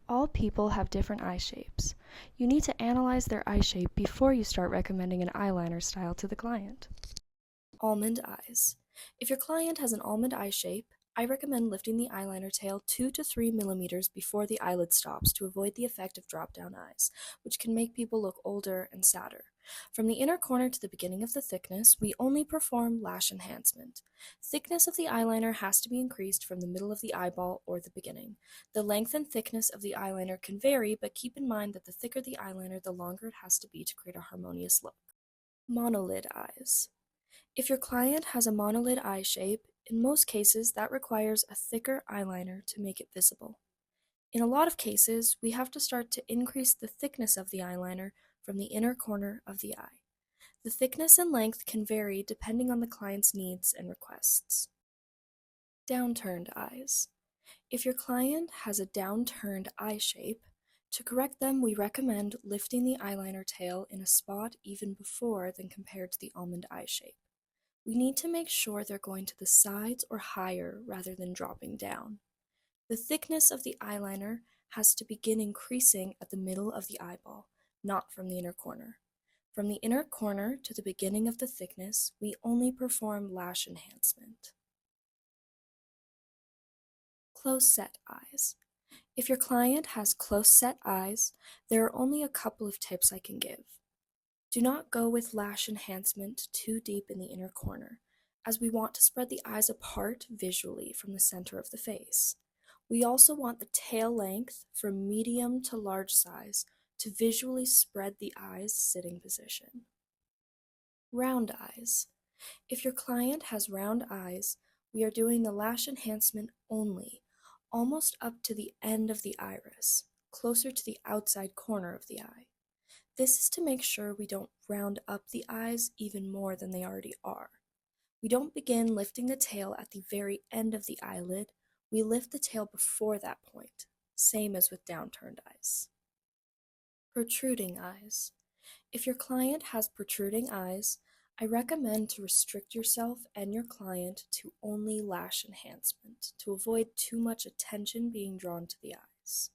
All people have different eye shapes. You need to analyze their eye shape before you start recommending an eyeliner style to the client. Almond eyes. If your client has an almond eye shape, I recommend lifting the eyeliner tail 2 to 3 millimeters before the eyelid stops to avoid the effect of drop-down eyes, which can make people look older and sadder. From the inner corner to the beginning of the thickness, we only perform lash enhancement. Thickness of the eyeliner has to be increased from the middle of the eyeball or the beginning. The length and thickness of the eyeliner can vary, but keep in mind that the thicker the eyeliner, the longer it has to be to create a harmonious look. Monolid eyes. If your client has a monolid eye shape, in most cases that requires a thicker eyeliner to make it visible. In a lot of cases, we have to start to increase the thickness of the eyeliner from the inner corner of the eye. The thickness and length can vary depending on the client's needs and requests. Downturned eyes. If your client has a downturned eye shape, to correct them we recommend lifting the eyeliner tail in a spot even before than compared to the almond eye shape. We need to make sure they're going to the sides or higher rather than dropping down. The thickness of the eyeliner has to begin increasing at the middle of the eyeball, not from the inner corner. From the inner corner to the beginning of the thickness, we only perform lash enhancement. Close-set eyes. If your client has close-set eyes, there are only a couple of tips I can give. Do not go with lash enhancement too deep in the inner corner, as we want to spread the eyes apart visually from the center of the face. We also want the tail length from medium to large size to visually spread the eyes sitting position. Round eyes. If your client has round eyes, we are doing the lash enhancement only, almost up to the end of the iris, closer to the outside corner of the eye. This is to make sure we don't round up the eyes even more than they already are. We don't begin lifting the tail at the very end of the eyelid, we lift the tail before that point, same as with downturned eyes. Protruding eyes. If your client has protruding eyes, I recommend to restrict yourself and your client to only lash enhancement to avoid too much attention being drawn to the eyes.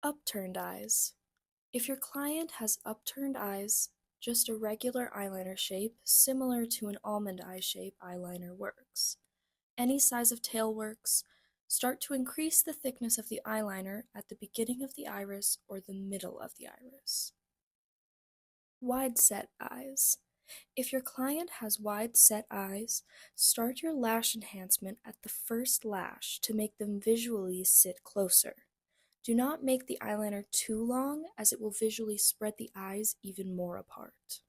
Upturned eyes. If your client has upturned eyes, just a regular eyeliner shape similar to an almond eye shape eyeliner works. Any size of tail works. Start to increase the thickness of the eyeliner at the beginning of the iris or the middle of the iris. Wide-set eyes. If your client has wide-set eyes, start your lash enhancement at the first lash to make them visually sit closer. Do not make the eyeliner too long as it will visually spread the eyes even more apart.